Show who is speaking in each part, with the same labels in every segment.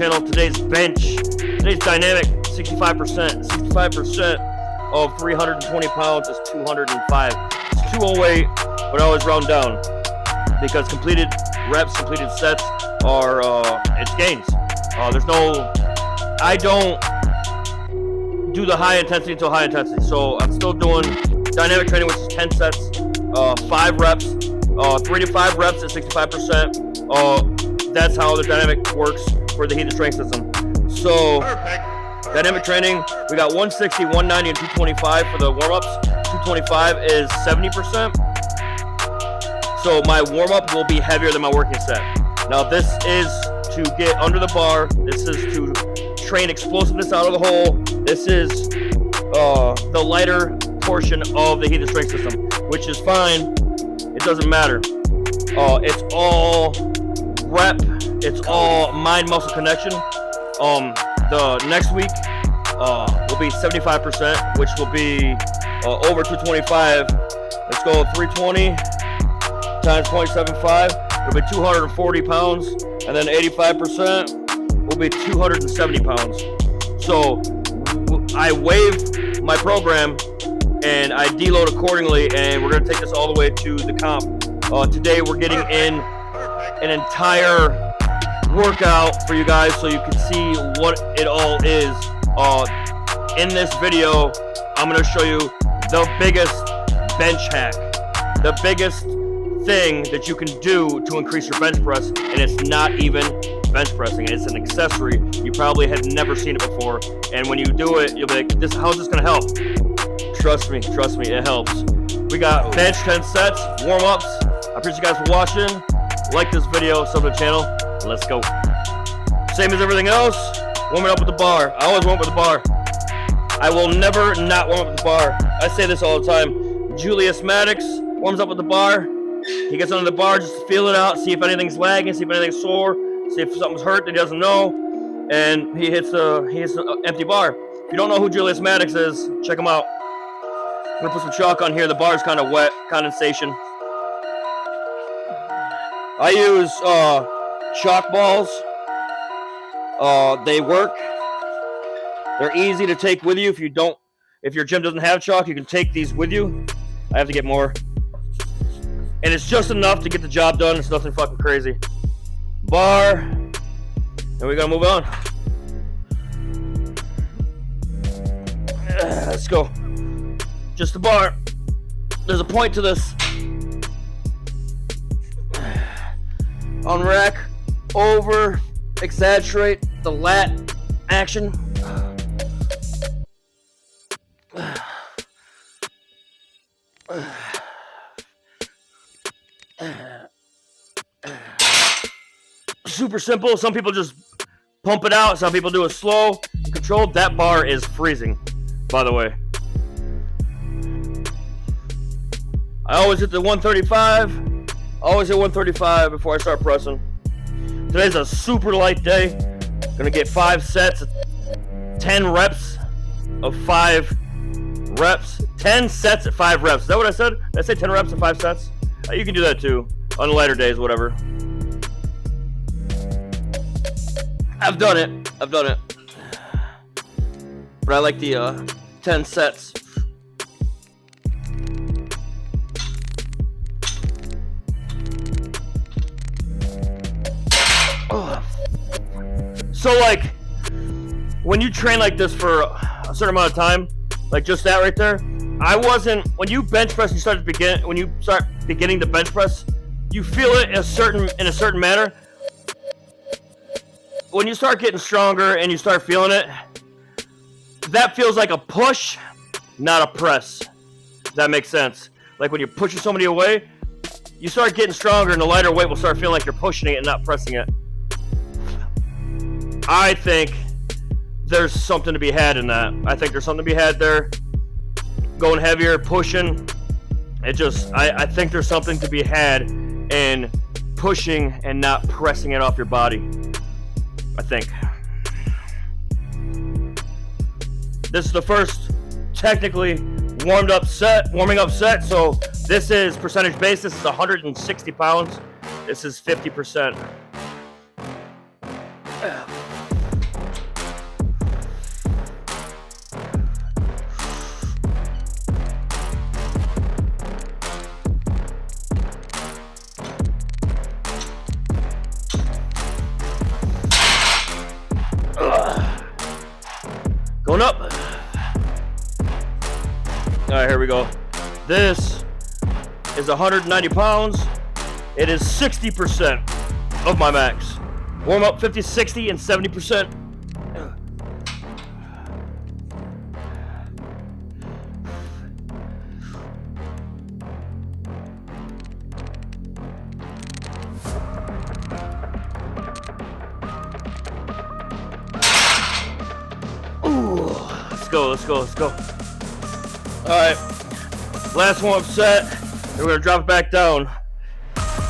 Speaker 1: channel. Today's dynamic 65%. 65% of 320 pounds is 205. It's 208, but I always round down because completed reps, completed sets are it's gains. I don't do the high intensity until high intensity. So I'm still doing dynamic training, which is 10 sets, 5 reps, 3 to 5 reps at 65%. That's how the dynamic works for the heated strength system. So dynamic training, we got 160, 190, and 225 for the warm-ups. 225 is 70%. So my warm-up will be heavier than my working set. Now this is to get under the bar. This is to train explosiveness out of the hole. This is the lighter portion of the heated strength system, which is fine. It doesn't matter. It's all rep. It's all mind-muscle connection. The next week will be 75%, which will be over 225. Let's go 320 times 0.75. It'll be 240 pounds, and then 85% will be 270 pounds. So I waive my program and I deload accordingly, and we're going to take this all the way to the comp. Today we're getting in an entire workout for you guys so you can see what it all is. In this video, I'm going to show you the biggest bench hack, the biggest thing that you can do to increase your bench press, and it's not even bench pressing. It's an accessory. You probably have never seen it before, and when you do it, you'll be like, how's this going to help? Trust me, it helps. We got bench 10 sets, warm-ups. I appreciate you guys for watching. Like this video, sub to the channel. Let's go. Same as everything else, warming up with the bar. I always warm up with the bar. I will never not warm up with the bar. I say this all the time. Julius Maddox warms up with the bar. He gets under the bar just to feel it out, see if anything's lagging, see if anything's sore, see if something's hurt that he doesn't know, and he hits an empty bar. If you don't know who Julius Maddox is, check him out. I'm gonna put some chalk on here. The bar's kind of wet, condensation. I use chalk balls. They work. They're easy to take with you. If your gym doesn't have chalk, you can take these with you. I have to get more. And it's just enough to get the job done. It's nothing fucking crazy. Bar. And we gotta move on. Let's go. Just the bar. There's a point to this. Unrack. Over. Exaggerate the lat action. Super simple. Some people just pump it out. Some people do it slow, controlled. That bar is freezing, by the way. I always hit the 135. Always hit 135 before I start pressing. Today's a super light day. Gonna get 5 sets, 10 reps of 5 reps. 10 sets at 5 reps. Is that what I said? Did I say 10 reps at 5 sets? You can do that too on lighter days, whatever. I've done it. But I like the 10 sets. So like, when you train like this for a certain amount of time, like just that right there, when you bench press, when you start beginning the bench press, you feel it in a certain manner. When you start getting stronger and you start feeling it, that feels like a push, not a press. Does that make sense? Like when you're pushing somebody away, you start getting stronger and the lighter weight will start feeling like you're pushing it and not pressing it. I think there's something to be had in that. I think there's something to be had there. Going heavier, pushing. I think there's something to be had in pushing and not pressing it off your body. I think. This is the first technically warming up set. So this is percentage base. This is 160 pounds. This is 50%. right, here we go. This is 190 pounds. It is 60% of my max. Warm up 50, 60, and 70%. Let's go. All right, last warm-up set. We're gonna drop it back down.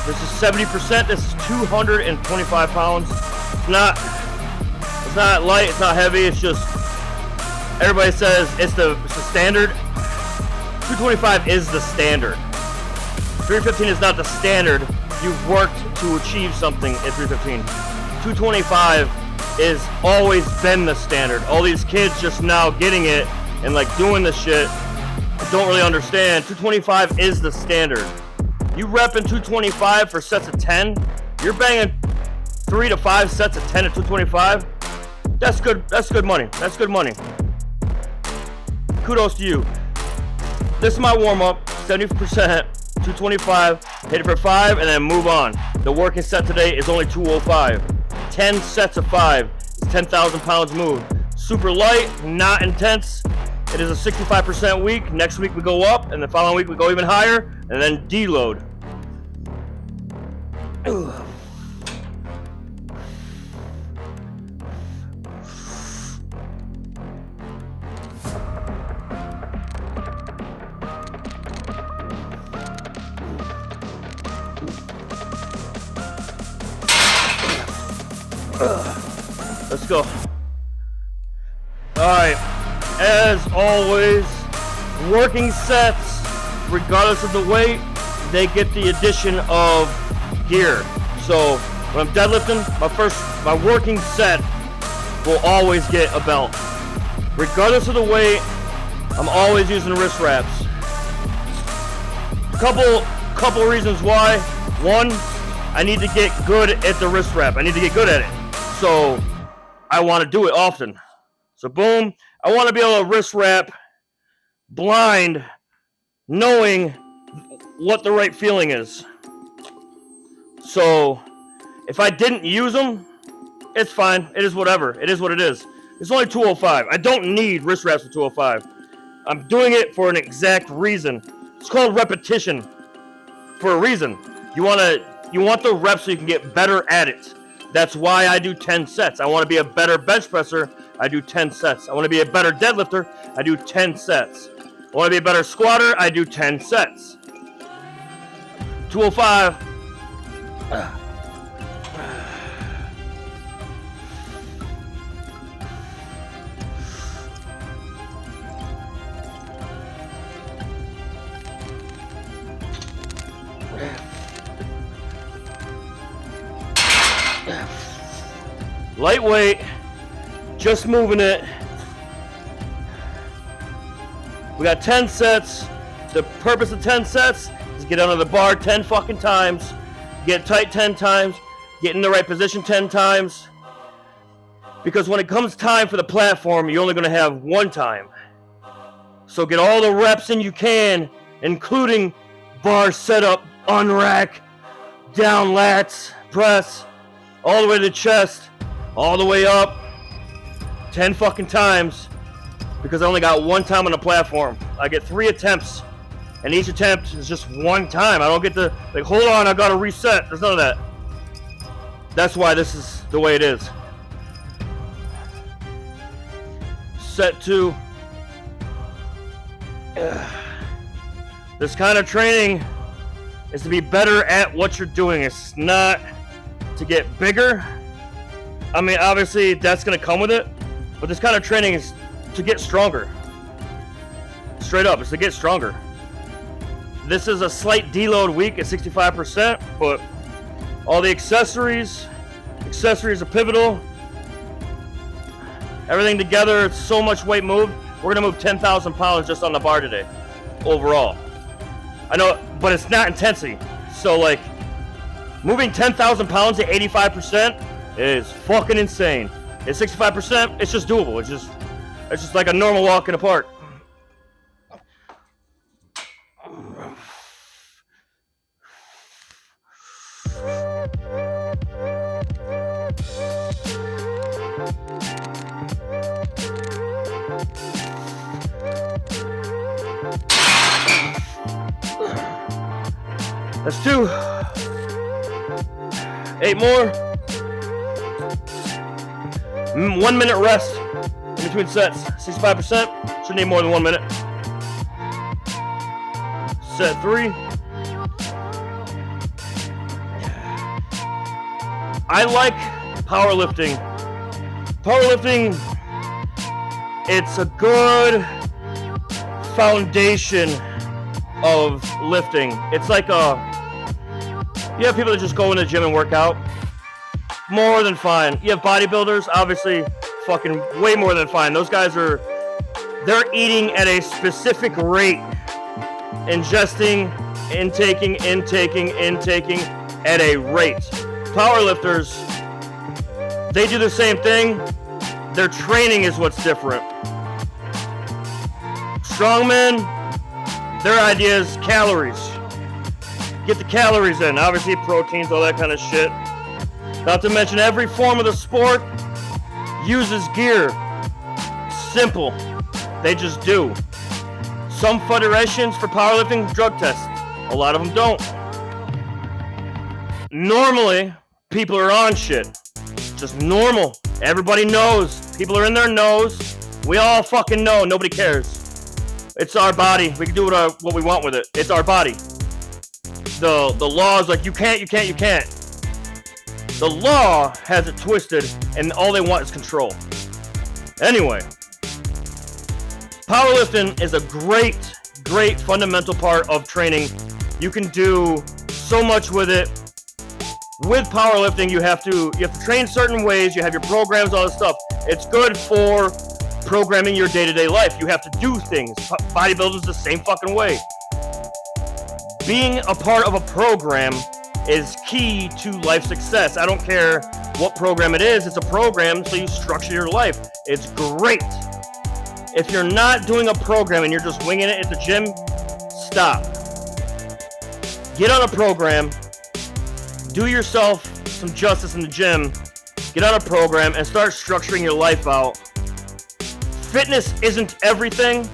Speaker 1: This is 70%. This is 225 pounds. It's not light. It's not heavy. It's just everybody says it's the standard. 225 is the standard. 315 is not the standard. You've worked to achieve something at 315. 225 is always been the standard. All these kids just now getting it and like doing this shit don't really understand. 225 is the standard. You repping 225 for sets of 10, you're banging 3 to 5 sets of 10 at 225. That's good money. That's good money. Kudos to you. This is my warm-up, 70%, 225, hit it for 5, and then move on. The working set today is only 205. 10 sets of 5 is 10,000 pounds moved. Super light, not intense. It is a 65% week. Next week we go up, and the following week we go even higher, and then deload. Let's go. Alright, as always, working sets, regardless of the weight, they get the addition of gear. So when I'm deadlifting, my working set will always get a belt. Regardless of the weight, I'm always using wrist wraps. Couple reasons why. One, I need to get good at the wrist wrap. I need to get good at it. So I want to do it often. So boom, I want to be able to wrist wrap blind, knowing what the right feeling is. So if I didn't use them, it's fine. It is whatever. It is what it is. It's only 205. I don't need wrist wraps for 205. I'm doing it for an exact reason. It's called repetition for a reason. You want the reps so you can get better at it. That's why I do 10 sets. I want to be a better bench presser. I do 10 sets. I want to be a better deadlifter. I do 10 sets. I want to be a better squatter. I do 10 sets. 205. Lightweight, just moving it. We got 10 sets. The purpose of 10 sets is get under the bar 10 fucking times, get tight 10 times, get in the right position 10 times. Because when it comes time for the platform, you're only going to have one time. So get all the reps in you can, including bar setup, unrack, down lats, press, all the way to the chest, all the way up, 10 fucking times, because I only got one time on the platform. I get 3 attempts, and each attempt is just one time. I don't get to, like, hold on, I gotta reset. There's none of that. That's why this is the way it is. Set 2. This kind of training is to be better at what you're doing. It's not to get bigger. I mean, obviously that's going to come with it, but this kind of training is to get stronger. Straight up, it's to get stronger. This is a slight deload week at 65%, but all the accessories are pivotal. Everything together, it's so much weight moved. We're going to move 10,000 pounds just on the bar today, overall. I know, but it's not intensity. So, like, moving 10,000 pounds at 85% is fucking insane. At 65%, it's just doable. It's just like a normal walk in the park. That's 2. 8 more. 1 minute rest in between sets. 65%. Should need more than 1 minute. Set 3. I like powerlifting. Powerlifting, it's a good foundation of lifting. It's like you have people that just go in the gym and work out. More than fine. You have bodybuilders, obviously, fucking way more than fine. Those guys they're eating at a specific rate. Ingesting, intaking at a rate. Powerlifters, they do the same thing. Their training is what's different. Strongmen, their idea is calories. Get the calories in. Obviously, proteins, all that kind of shit. Not to mention every form of the sport uses gear. Simple. They just do. Some federations for powerlifting drug tests. A lot of them don't. Normally, people are on shit. Just normal. Everybody knows. People are in their nose. We all fucking know. Nobody cares. It's our body. We can do what we want with it. It's our body. The law is like, you can't. The law has it twisted, and all they want is control. Anyway, powerlifting is a great fundamental part of training. You can do so much with it. With powerlifting, you have to train certain ways. You have your programs, all this stuff. It's good for programming your day-to-day life. You have to do things. Bodybuilders the same fucking way. Being a part of a program is key to life success. I don't care what program it is. It's a program, so you structure your life. It's great. If you're not doing a program and you're just winging it at the gym, stop. Get on a program. Do yourself some justice in the gym. Get on a program and start structuring your life out. Fitness isn't everything.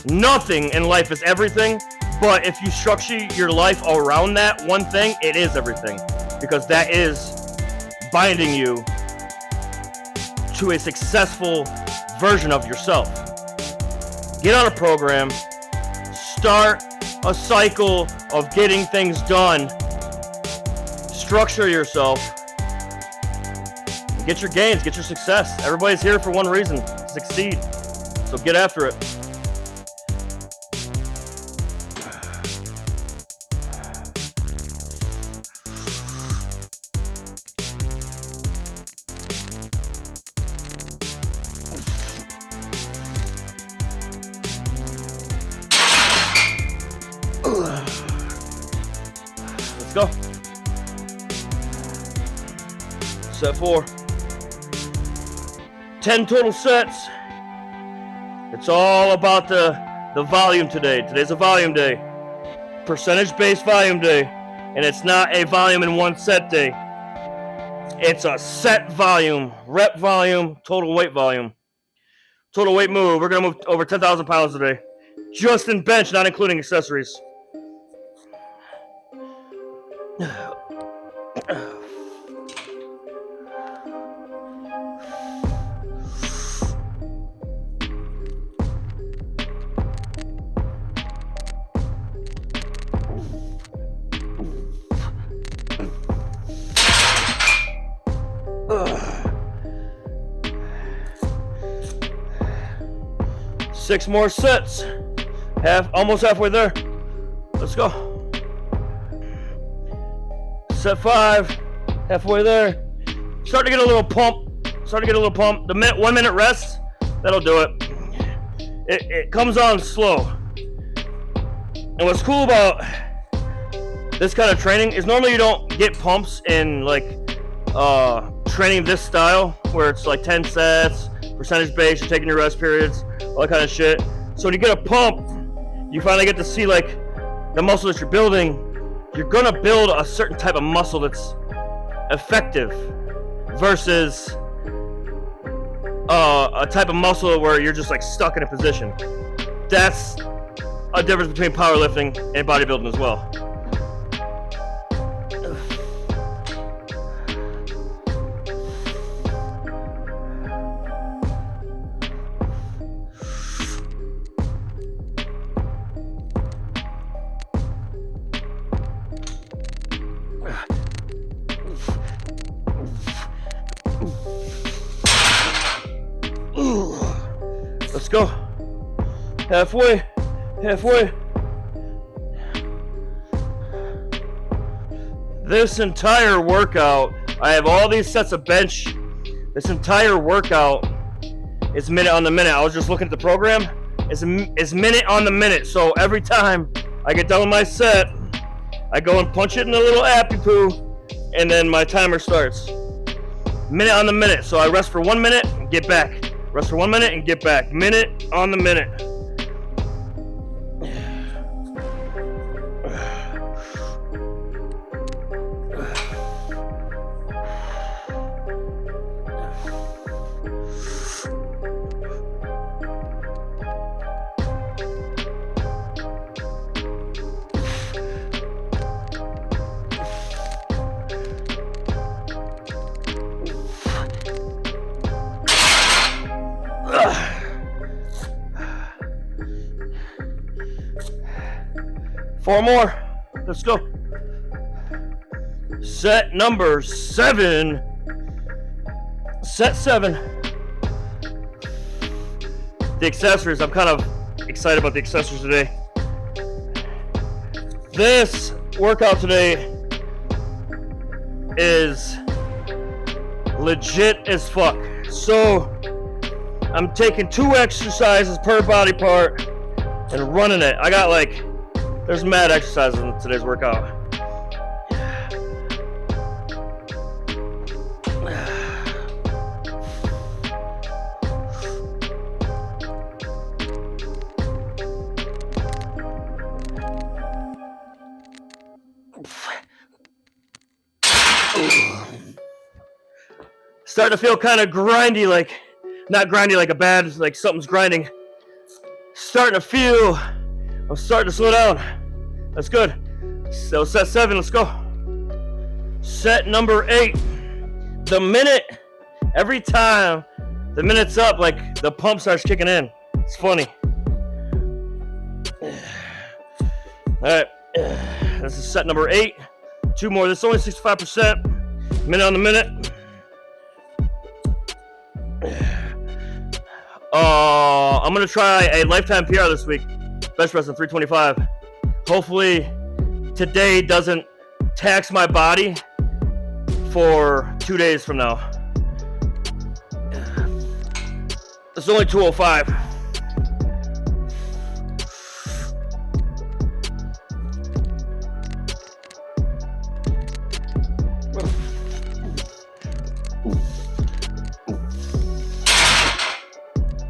Speaker 1: Nothing in life is everything. But if you structure your life around that one thing, it is everything. Because that is binding you to a successful version of yourself. Get on a program. Start a cycle of getting things done. Structure yourself. Get your gains, get your success. Everybody's here for one reason, to succeed. So get after it. Let's go. Set 4. 10 total sets. It's all about the volume today. Today's a volume day. Percentage-based volume day. And it's not a volume in one set day. It's a set volume, rep volume, total weight volume. Total weight move. We're going to move over 10,000 pounds today. Just in bench, not including accessories. Six more sets. Almost halfway there. Let's go. Set 5. Halfway there. Starting to get a little pump. The 1 minute rest, that'll do it. It comes on slow. And what's cool about this kind of training is normally you don't get pumps in like training this style where it's like 10 sets, percentage based, you're taking your rest periods, all that kind of shit. So when you get a pump, you finally get to see like the muscle that you're building. You're gonna build a certain type of muscle that's effective versus a type of muscle where you're just like stuck in a position. That's a difference between powerlifting and bodybuilding as well. Let's go. Halfway. This entire workout, I have all these sets of bench. This entire workout is minute on the minute. I was just looking at the program. It's minute on the minute. So every time I get done with my set, I go and punch it in a little appy poo, and then my timer starts. Minute on the minute. So I rest for 1 minute and get back. Rest for 1 minute and get back. Minute on the minute. Four more. Let's go. Set number 7. Set 7. The accessories. I'm kind of excited about the accessories today. This workout today is legit as fuck. So I'm taking 2 exercises per body part and running it. I got like, there's mad exercises in today's workout. Starting to feel kind of grindy, like, not grindy like a bad, like something's grinding. Starting to feel, I'm starting to slow down. That's good. So set 7, let's go. Set number 8. The minute, every time the minute's up, like the pump starts kicking in. It's funny. All right, this is set number 8. 2 more, this is only 65%. Minute on the minute. I'm gonna try a lifetime PR this week. Bench press on 325. Hopefully today doesn't tax my body for 2 days from now. It's only 205.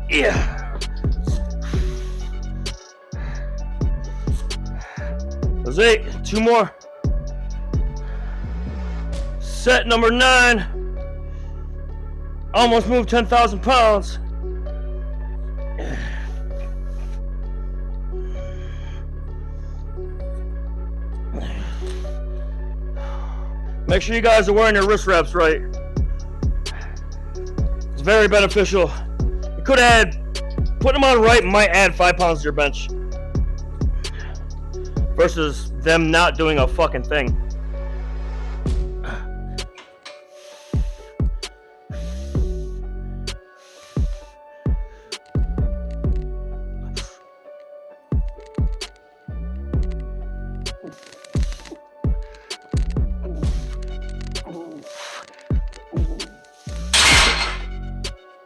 Speaker 1: Yeah. That's 8. 2 more. Set number 9. Almost moved 10,000 pounds. Make sure you guys are wearing your wrist wraps right. It's very beneficial. You could add, putting them on right might add 5 pounds to your bench. Versus them not doing a fucking thing.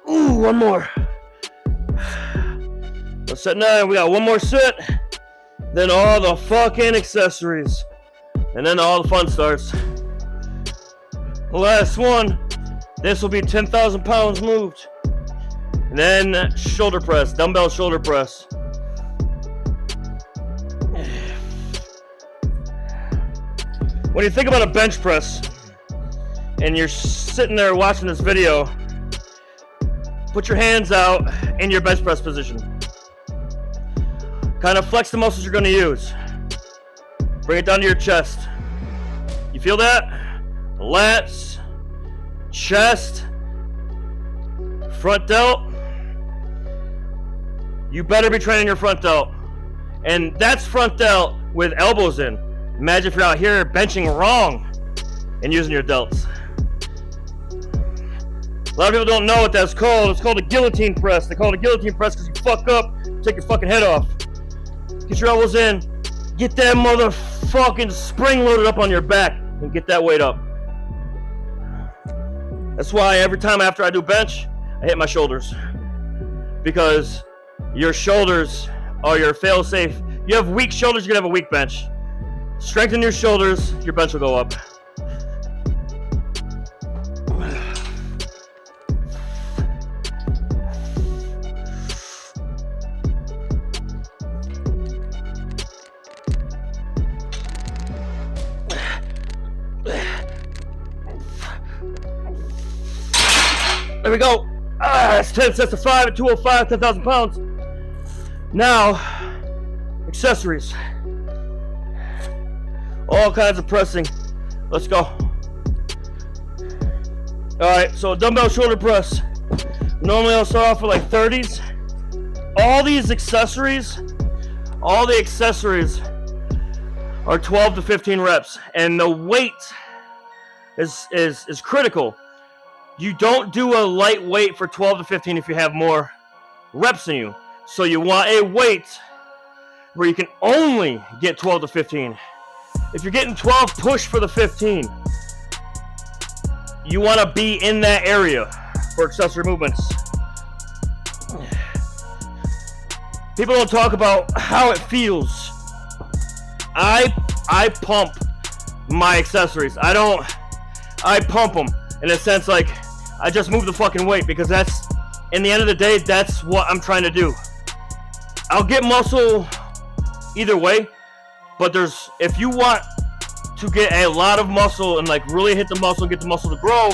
Speaker 1: Ooh, 1 more. Let's set 9. We got 1 more set. Then all the fucking accessories. And then all the fun starts. Last one. This will be 10,000 pounds moved. And then shoulder press, dumbbell shoulder press. When you think about a bench press and you're sitting there watching this video, put your hands out in your bench press position. Kind of flex the muscles you're going to use. Bring it down to your chest. You feel that? Lats, chest, front delt. You better be training your front delt. And that's front delt with elbows in. Imagine if you're out here benching wrong and using your delts. A lot of people don't know what that's called. It's called a guillotine press. They call it a guillotine press because you fuck up, take your fucking head off. Get your elbows in. Get that motherfucking spring loaded up on your back and get that weight up. That's why every time after I do bench, I hit my shoulders. Because your shoulders are your fail-safe. You have weak shoulders, you're gonna have a weak bench. Strengthen your shoulders, your bench will go up. There we go. That's 10 sets of 5 at 205, 10,000 pounds. Now, accessories. All kinds of pressing. Let's go. Alright, so dumbbell shoulder press. Normally I'll start off with like 30s. All the accessories are 12 to 15 reps. And the weight is critical. You don't do a light weight for 12 to 15 if you have more reps in you. So you want a weight where you can only get 12 to 15. If you're getting 12, push for the 15. You want to be in that area for accessory movements. People don't talk about how it feels. I pump my accessories. I pump them in a sense like I just move the fucking weight because that's, in the end of the day, that's what I'm trying to do. I'll get muscle either way, but if you want to get a lot of muscle and like really hit the muscle and get the muscle to grow,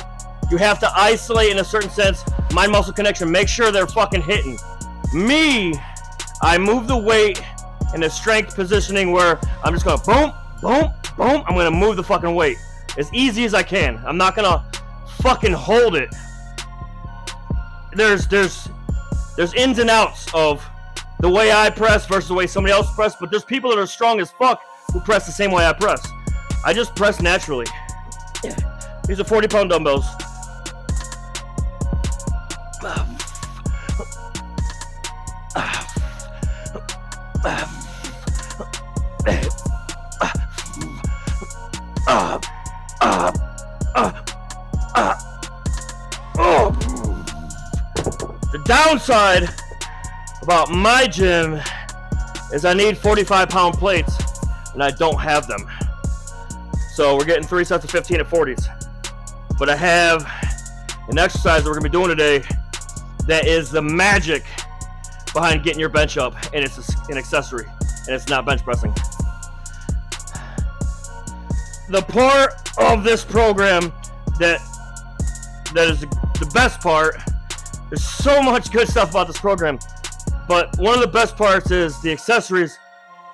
Speaker 1: you have to isolate in a certain sense, mind muscle connection, make sure they're fucking hitting. Me, I move the weight in a strength positioning where I'm just gonna boom, boom, boom, I'm gonna move the fucking weight as easy as I can. I'm not gonna fucking hold it. There's ins and outs of the way I press versus the way somebody else press, but there's people that are strong as fuck who press the same way I press. I just press naturally. These are 40-pound dumbbells. The downside about my gym is I need 45-pound plates and I don't have them. So we're getting 3 sets of 15 at 40s. But I have an exercise that we're gonna be doing today that is the magic behind getting your bench up, and it's an accessory, and it's not bench pressing. The part of this program that is the best part, there's so much good stuff about this program, but one of the best parts is the accessories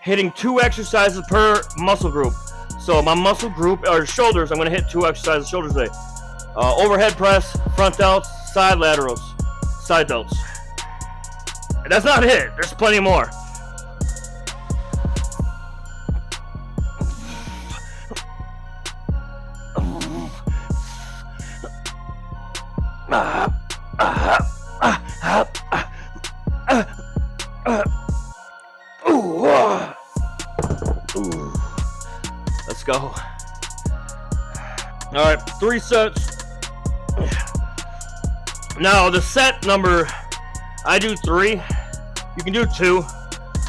Speaker 1: hitting 2 exercises per muscle group. So my muscle group are shoulders. I'm going to hit 2 exercises shoulders today. Overhead press, front delts, side laterals, side delts. And that's not it. There's plenty more. Let's go. All right, 3 sets. Now the set number, I do 3. You can do 2.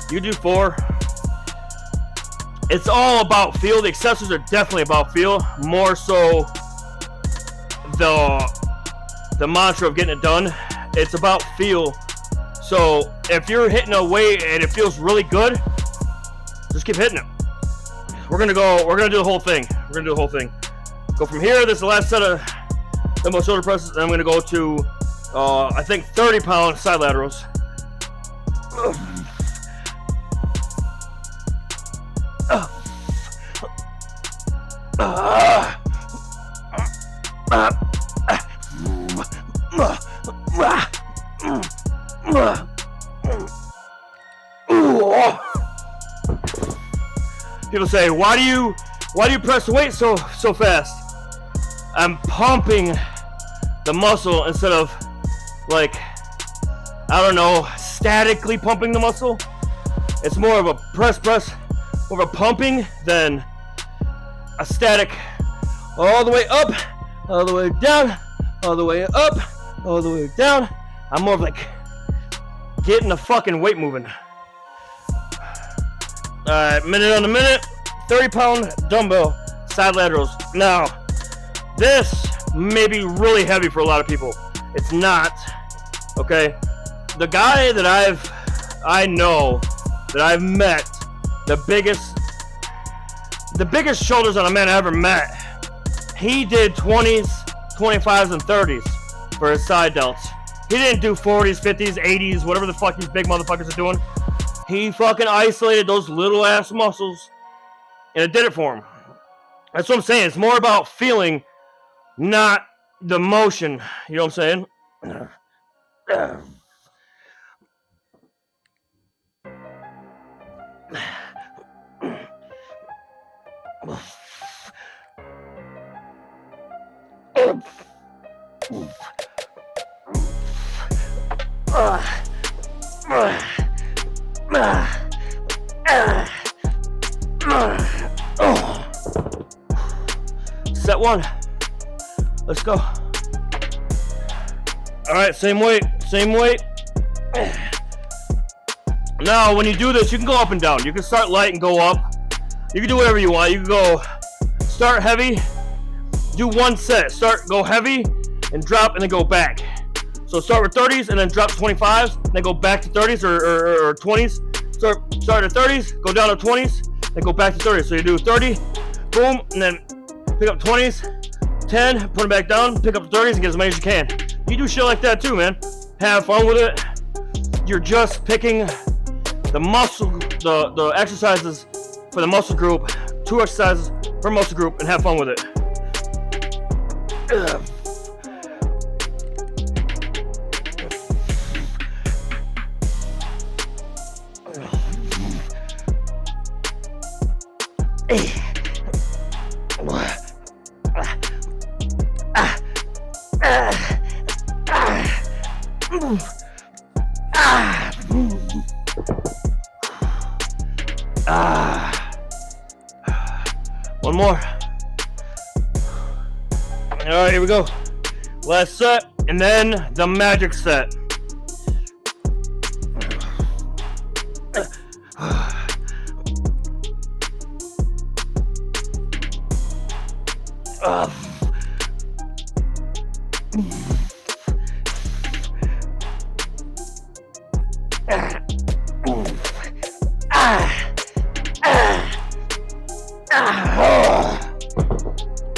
Speaker 1: You do 4. It's all about feel. The accessories are definitely about feel, more so the mantra of getting it done. It's about feel. So if you're hitting a weight and it feels really good, just keep hitting it. We're gonna do the whole thing. Go from here. This is the last set of dumbbell shoulder presses, and I'm gonna go to I think 30-pound side laterals. People say, why do you press the weight so fast? I'm pumping the muscle instead of, like, I don't know, statically pumping the muscle. It's more of a press, more of a pumping than a static, all the way up, all the way down, all the way up, all the way down. I'm more of like getting the fucking weight moving. Alright, minute on the minute, 30-pound dumbbell side laterals. Now, this may be really heavy for a lot of people. It's not, okay? The guy that I know that I've met, the biggest shoulders on a man I ever met, he did 20s, 25s, and 30s for his side delts. He didn't do 40s, 50s, 80s, whatever the fuck these big motherfuckers are doing. He fucking isolated those little ass muscles and it did it for him. That's what I'm saying. It's more about feeling, not the motion. You know what I'm saying? Set one. Let's go. All right, same weight. Now, when you do this, you can go up and down. You can start light and go up. You can do whatever you want. You can go start heavy, do one set. Go heavy and drop and then go back. So start with 30s and then drop to 25s, then go back to 30s or 20s. Start at 30s, go down to 20s, then go back to 30s. So you do 30, boom, and then pick up 20s, 10, put them back down, pick up the 30s and get as many as you can. You do shit like that too, man. Have fun with it. You're just picking the muscle, the exercises for the muscle group, 2 exercises per muscle group, and have fun with it. One more. All right, here we go. Last set, and then the magic set.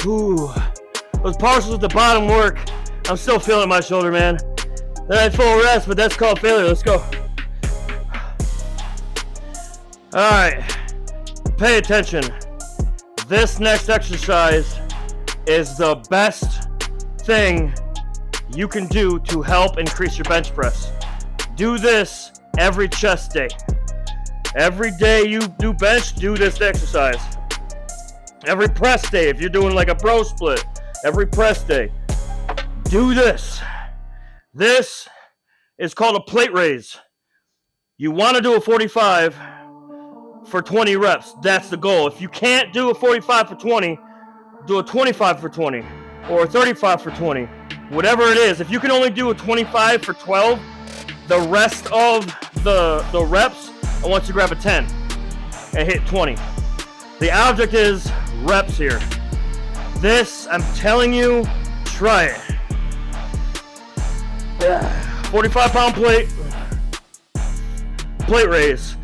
Speaker 1: Ooh, those partials at the bottom work. I'm still feeling my shoulder, man. Then I full rest, but that's called failure. Let's go. All right, pay attention. This next exercise is the best thing you can do to help increase your bench press. Do this every chest day. Every day you do bench, do this exercise. Every press day, if you're doing like a bro split, every press day, do this. This is called a plate raise. You want to do a 45 for 20 reps. That's the goal. If you can't do a 45 for 20, do a 25 for 20 or a 35 for 20. Whatever it is. If you can only do a 25 for 12, the rest of the reps, I want you to grab a 10 and hit 20. The object is reps here. This, I'm telling you, try it. 45-pound plate raise.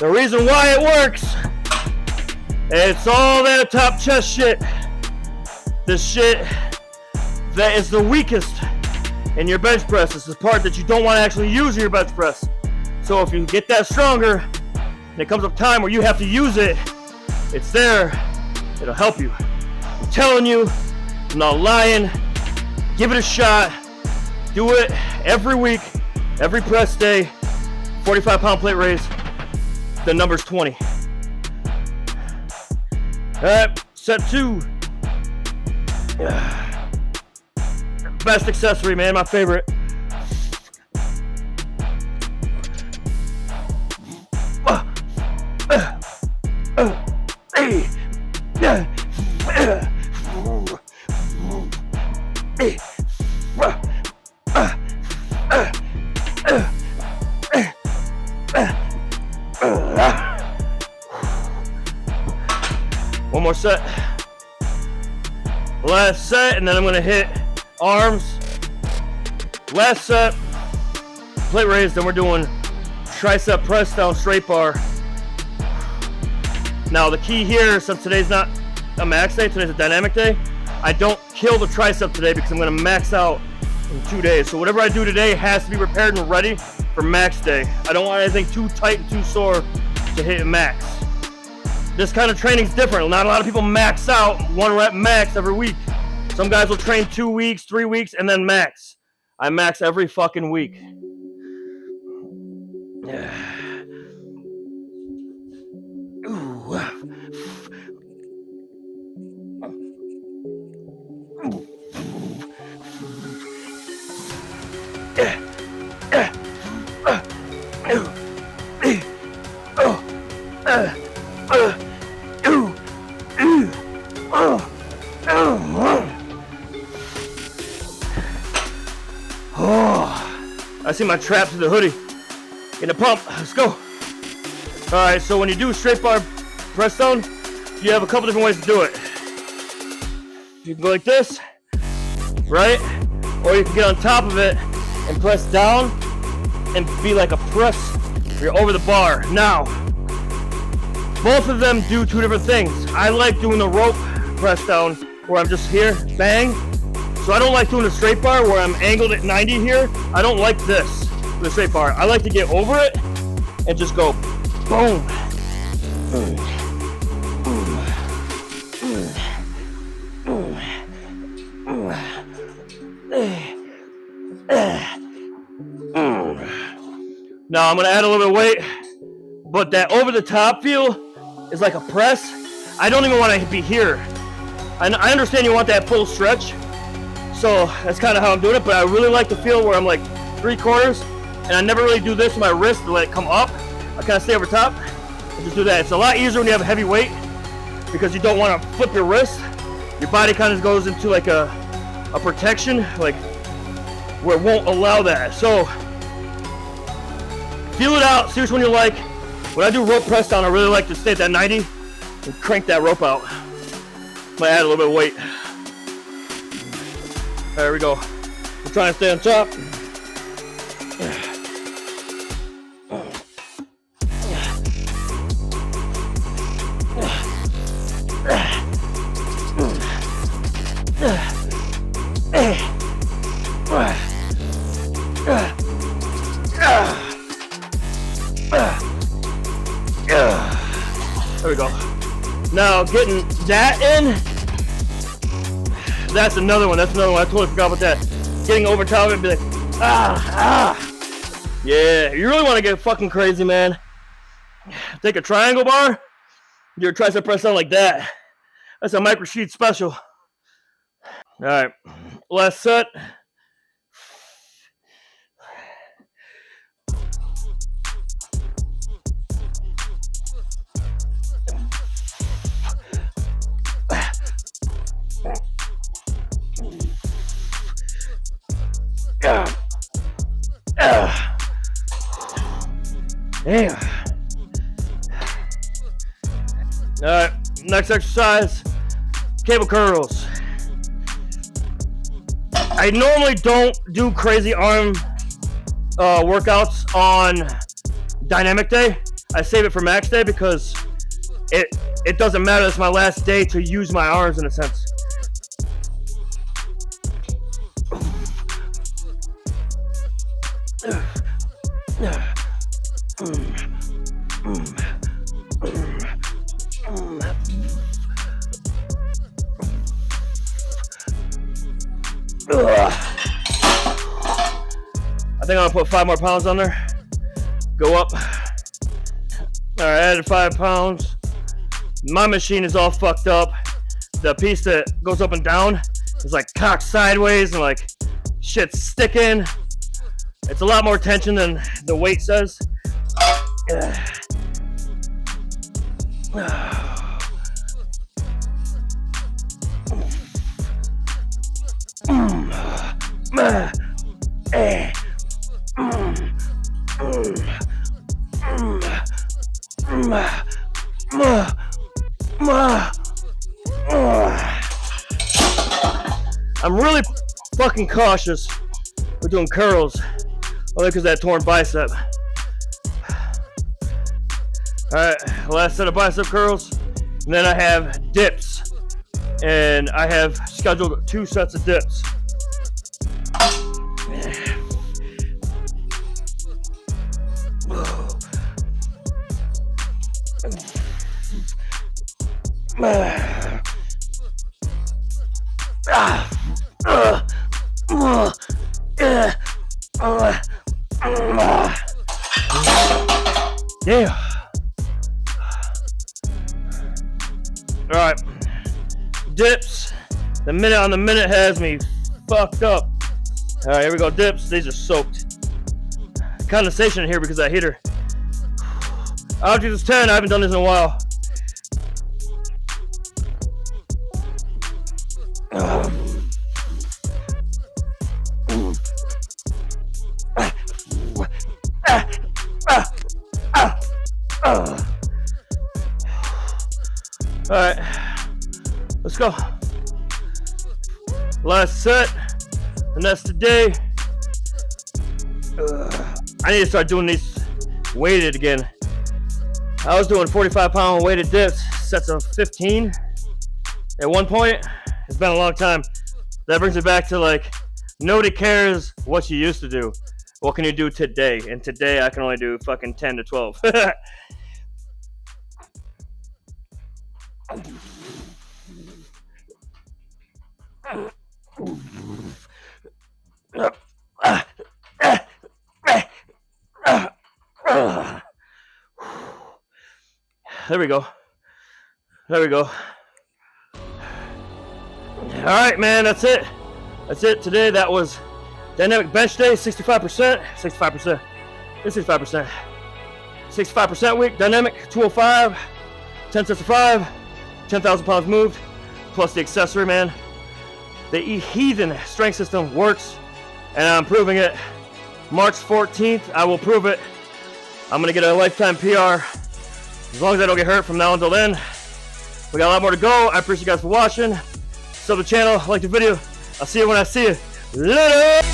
Speaker 1: The reason why it works, it's all that top chest shit. The shit that is the weakest in your bench press. It's the part that you don't want to actually use in your bench press. So if you get that stronger, and it comes up time where you have to use it, it's there. It'll help you. I'm telling you, I'm not lying. Give it a shot. Do it every week, every press day. 45-pound plate raise. The number's 20. All right, set 2. Best accessory, man, my favorite. One more set. Last set, and then I'm gonna hit arms. Last set, plate raise, then we're doing tricep press down straight bar. Now the key here, since today's not a max day, today's a dynamic day, I don't kill the tricep today because I'm gonna max out in 2 days. So whatever I do today has to be prepared and ready for max day. I don't want anything too tight and too sore to hit max. This kind of training is different. Not a lot of people max out 1 rep max every week. Some guys will train 2 weeks, 3 weeks, and then max. I max every fucking week. I see my trap to the hoodie. In the pump. Let's go. Alright, so when you do straight bar press down, you have a couple different ways to do it. You can go like this, right? Or you can get on top of it and press down and be like a press where you're over the bar. Now, both of them do 2 different things. I like doing the rope press down where I'm just here, bang. So I don't like doing a straight bar where I'm angled at 90 here. I don't like this, the straight bar. I like to get over it and just go boom. Now I'm gonna add a little bit of weight, but that over the top feel is like a press. I don't even want to be here. I understand you want that full stretch. So that's kind of how I'm doing it, but I really like the feel where I'm like 3/4, and I never really do this with my wrist to let it come up. I kind of stay over top and just do that. It's a lot easier when you have a heavy weight because you don't want to flip your wrist. Your body kind of goes into like a protection, like where it won't allow that. So feel it out, see which one you like. When I do rope press down, I really like to stay at that 90 and crank that rope out. Might add a little bit of weight. There we go. I'm trying to stay on top. There we go. Now getting that in. That's another one. I totally forgot about that. Getting over top of it and be like, Yeah, you really want to get fucking crazy, man. Take a triangle bar, do your tricep press down like that. That's a micro sheet special. All right, last set. Damn. All right, next exercise, cable curls. I normally don't do crazy arm workouts on dynamic day. I save it for max day because it doesn't matter. It's my last day to use my arms in a sense. I think I'm gonna put 5 more pounds on there. Go up. All right, I added 5 pounds. My machine is all fucked up. The piece that goes up and down is like cocked sideways and like shit's sticking. It's a lot more tension than the weight says. I'm really fucking cautious with doing curls, only because of that torn bicep. Alright, last set of bicep curls, and then I have dips, and I have scheduled 2 sets of dips. Yeah. All right. Dips. The minute on the minute has me fucked up. All right, here we go. Dips. These are soaked. Condensation in here because of that heater. I'll do this 10. I haven't done this in a while. All right, let's go. Last set, and that's today. I need to start doing these weighted again. I was doing 45-pound weighted dips, sets of 15 at one point. It's been a long time. That brings it back to like, nobody cares what you used to do. What can you do today? And today I can only do fucking 10 to 12. There we go. There we go. All right, man, that's it. That's it today. That was dynamic bench day, 65%. 65%. It's 65%. 65% week, dynamic, 205. 10 sets of 5. 10,000 pounds moved, plus the accessory, man. The heathen strength system works, and I'm proving it. March 14th, I will prove it. I'm gonna get a lifetime PR. As long as I don't get hurt from now until then. We got a lot more to go. I appreciate you guys for watching. Sub the channel, like the video. I'll see you when I see you. Later!